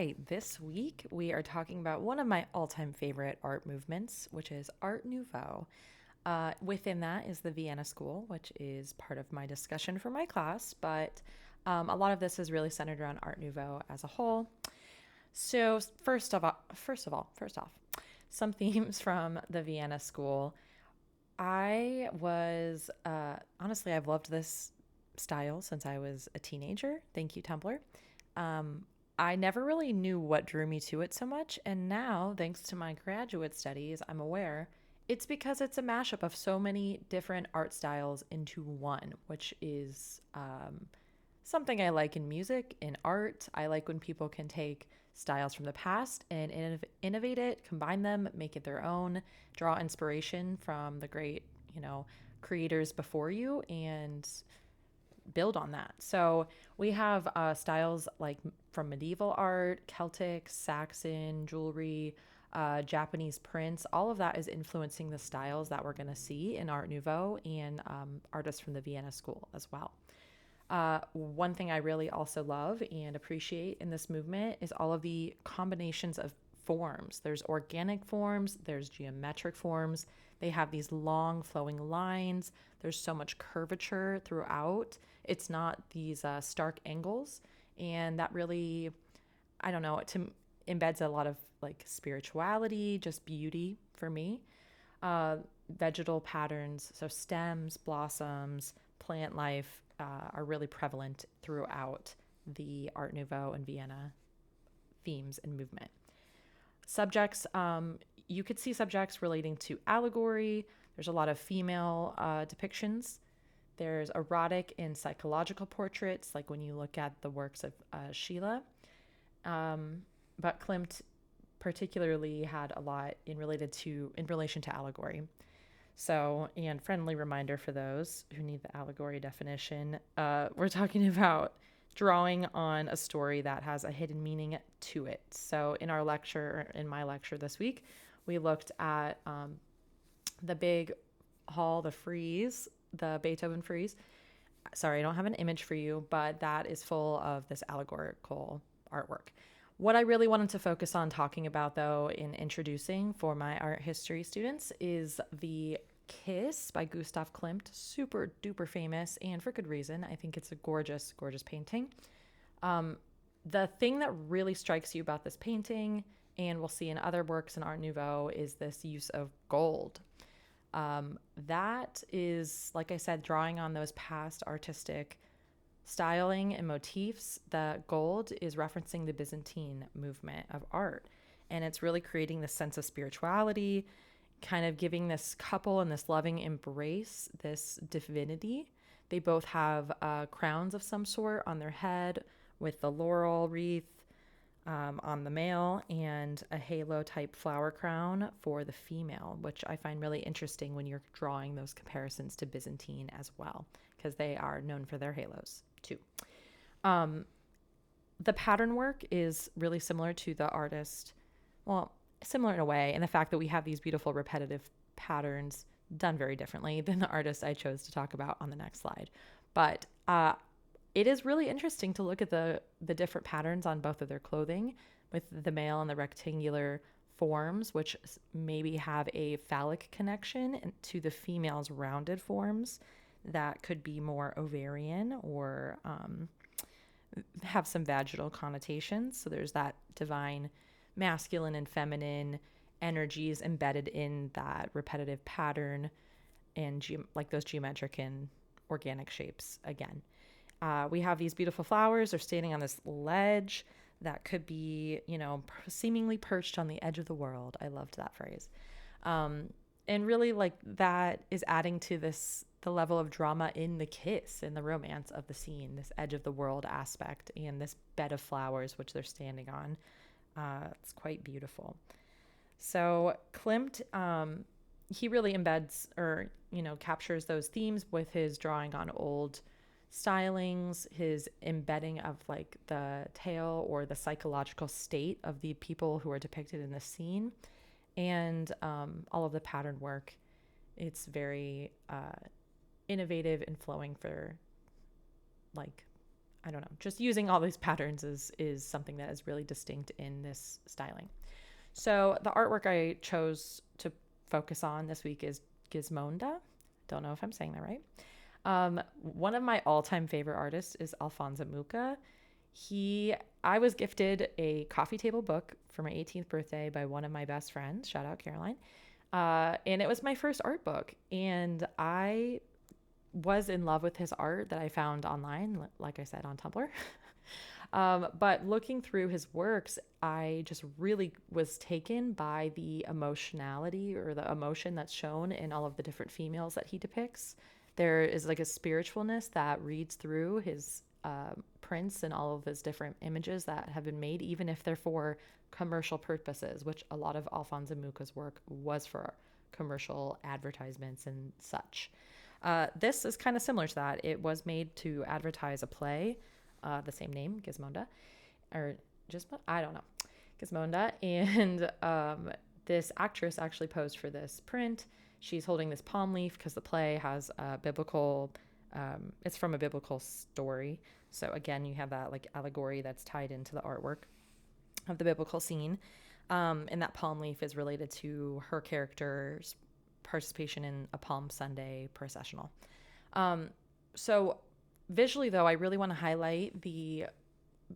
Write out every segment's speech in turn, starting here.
Hey, this week we are talking about one of my all time favorite art movements, which is Art Nouveau. Within that is the Vienna School, which is part of my discussion for my class, but a lot of this is really centered around Art Nouveau as a whole. So, first off, some themes from the Vienna School. Honestly, I've loved this style since I was a teenager. Thank you, Tumblr. Um, I never really knew what drew me to it so much, and now, thanks to my graduate studies, I'm aware it's because it's a mashup of so many different art styles into one, which is something I like in music, in art. I like when people can take styles from the past and innovate it, combine them, make it their own, draw inspiration from the great, creators before you, and build on that. So we have styles like from medieval art, Celtic, Saxon, jewelry, Japanese prints. All of that is influencing the styles that we're going to see in Art Nouveau and artists from the Vienna School as well. One thing I really also love and appreciate in this movement is all of the combinations of forms. There's organic forms, there's geometric forms. They have these long flowing lines. There's so much curvature throughout. It's not these stark angles. And that really, I don't know, embeds a lot of like spirituality, just beauty for me. Uh, Vegetal patterns, so stems, blossoms, plant life are really prevalent throughout the Art Nouveau and Vienna themes and movement. Subjects, you could see subjects relating to allegory. There's a lot of female depictions. There's erotic and psychological portraits, like when you look at the works of Sheila. Um, but Klimt particularly had a lot in relation to allegory. So, and friendly reminder for those who need the allegory definition, we're talking about drawing on a story that has a hidden meaning to it. So, in my lecture this week, we looked at the big hall, the frieze, the Beethoven frieze. Sorry, I don't have an image for you, but that is full of this allegorical artwork. What I really wanted to focus on talking about, though, in introducing for my art history students is the Kiss by Gustav Klimt. Super duper famous, and for good reason. I think it's a gorgeous, gorgeous painting. Um, the thing that really strikes you about this painting, and we'll see in other works in Art Nouveau, is this use of gold. That is, like I said, drawing on those past artistic styling and motifs. The gold is referencing the Byzantine movement of art. And it's really creating this sense of spirituality, kind of giving this couple and this loving embrace, this divinity. They both have crowns of some sort on their head with the laurel wreath on the male and a halo type flower crown for the female, which I find really interesting when you're drawing those comparisons to Byzantine as well, because they are known for their halos too. Um, the pattern work is really similar to the artist, well, similar in a way, in the fact that we have these beautiful repetitive patterns done very differently than the artist I chose to talk about on the next slide. But it is really interesting to look at the different patterns on both of their clothing, with the male and the rectangular forms, which maybe have a phallic connection, to the female's rounded forms that could be more ovarian or have some vaginal connotations. So there's that divine masculine and feminine energies embedded in that repetitive pattern and like those geometric and organic shapes again. We have these beautiful flowers. They're standing on this ledge that could be, seemingly perched on the edge of the world. I loved that phrase. And really, like, that is adding to the level of drama in the kiss, in the romance of the scene, this edge of the world aspect, and this bed of flowers which they're standing on. It's quite beautiful. So Klimt, he really embeds or, captures those themes with his drawing on old stylings, his embedding of like the tale or the psychological state of the people who are depicted in the scene, and all of the pattern work. It's very innovative and flowing for like I don't know, just using all these patterns is something that is really distinct in this styling. So the artwork I chose to focus on this week is Gizmonda. Don't know if I'm saying that right. One of my all-time favorite artists is Alphonse Mucha. I was gifted a coffee table book for my 18th birthday by one of my best friends. Shout out Caroline. And it was my first art book. And I was in love with his art that I found online, like I said, on Tumblr. But looking through his works, I just really was taken by the emotionality or the emotion that's shown in all of the different females that he depicts. There is like a spiritualness that reads through his prints and all of his different images that have been made, even if they're for commercial purposes, which a lot of Alphonse Mucha's work was for commercial advertisements and such. This is kind of similar to that. It was made to advertise a play, the same name, Gizmonda, or just, I don't know, Gizmonda. And this actress actually posed for this print. She's holding this palm leaf because the play has a biblical, it's from a biblical story. So again, you have that like allegory that's tied into the artwork of the biblical scene. And that palm leaf is related to her character's participation in a Palm Sunday processional. So visually, though, I really want to highlight the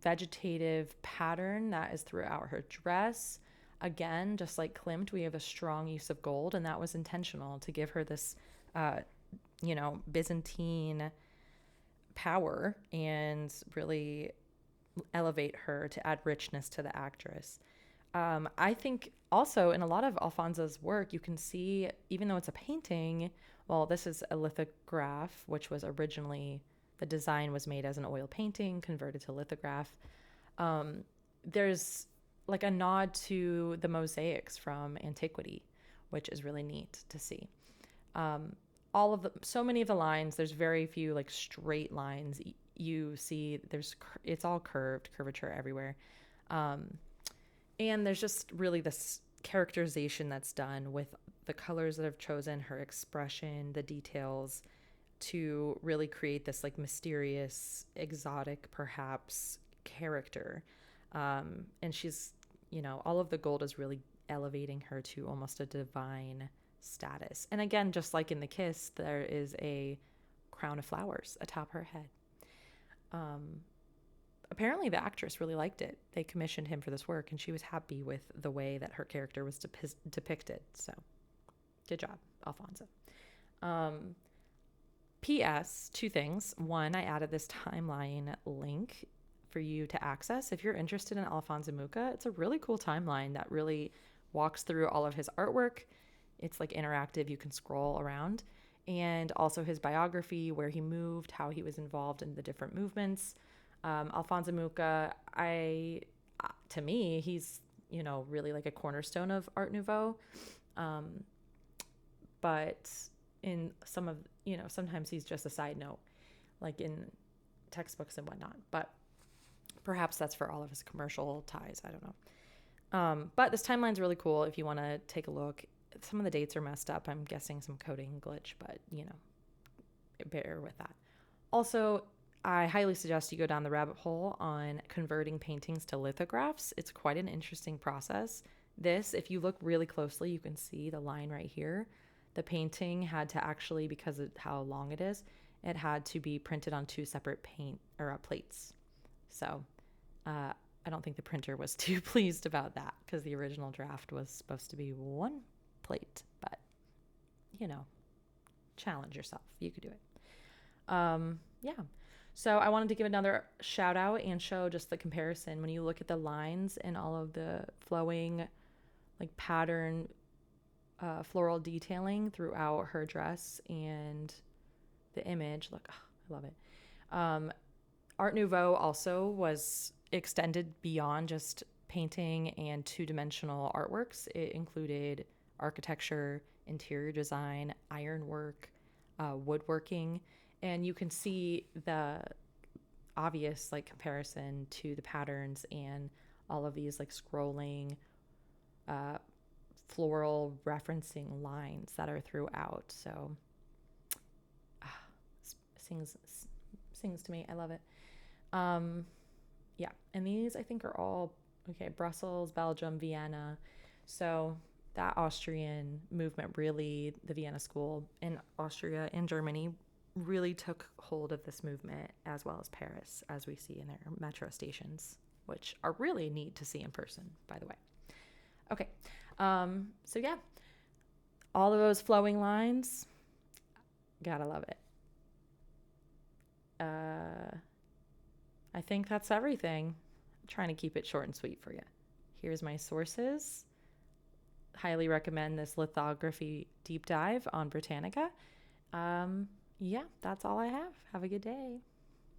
vegetative pattern that is throughout her dress. Again, just like Klimt, we have a strong use of gold, and that was intentional to give her this, Byzantine power and really elevate her to add richness to the actress. I think also in a lot of Alphonse's work, you can see, even though it's a painting, well, this is a lithograph, which was originally, the design was made as an oil painting, converted to lithograph. There's like a nod to the mosaics from antiquity, which is really neat to see. So many of the lines, there's very few like straight lines. You see, it's all curvature everywhere. And there's just really this characterization that's done with the colors that I've chosen, her expression, the details, to really create this like mysterious, exotic, perhaps, character. And she's, all of the gold is really elevating her to almost a divine status. And again, just like in The Kiss, there is a crown of flowers atop her head. Apparently the actress really liked it. They commissioned him for this work, and she was happy with the way that her character was depicted. So good job, Alphonse. P.S. 2 things. One, I added this timeline link for you to access. If you're interested in Alphonse Mucha, it's a really cool timeline that really walks through all of his artwork. It's like interactive. You can scroll around. And also his biography, where he moved, how he was involved in the different movements. Alphonse Mucha, to me, he's, really like a cornerstone of Art Nouveau. But in some of, sometimes he's just a side note, like in textbooks and whatnot. But perhaps that's for all of his commercial ties. I don't know. But this timeline's really cool if you want to take a look. Some of the dates are messed up. I'm guessing some coding glitch, but, bear with that. Also, I highly suggest you go down the rabbit hole on converting paintings to lithographs. It's quite an interesting process. If you look really closely, you can see the line right here. The painting had to actually, because of how long it is, it had to be printed on 2 separate plates. So I don't think the printer was too pleased about that, because the original draft was supposed to be 1 plate. But, challenge yourself. You could do it. Yeah. So I wanted to give another shout out and show just the comparison. When you look at the lines and all of the flowing, like pattern, floral detailing throughout her dress and the image, look, I love it. Art Nouveau also was extended beyond just painting and 2-dimensional artworks. It included architecture, interior design, ironwork, woodworking. And you can see the obvious like comparison to the patterns and all of these like scrolling, floral referencing lines that are throughout. So sings to me. I love it. Um, yeah, and these I think are all okay. Brussels, Belgium, Vienna. So that Austrian movement really, the Vienna School in Austria and Germany really took hold of this movement, as well as Paris, as we see in their metro stations, which are really neat to see in person, by the way. Okay, so yeah, all of those flowing lines, gotta love it. I think that's everything. I'm trying to keep it short and sweet for you. Here's my sources. Highly recommend this lithography deep dive on Britannica. Yeah, that's all I have. Have a good day.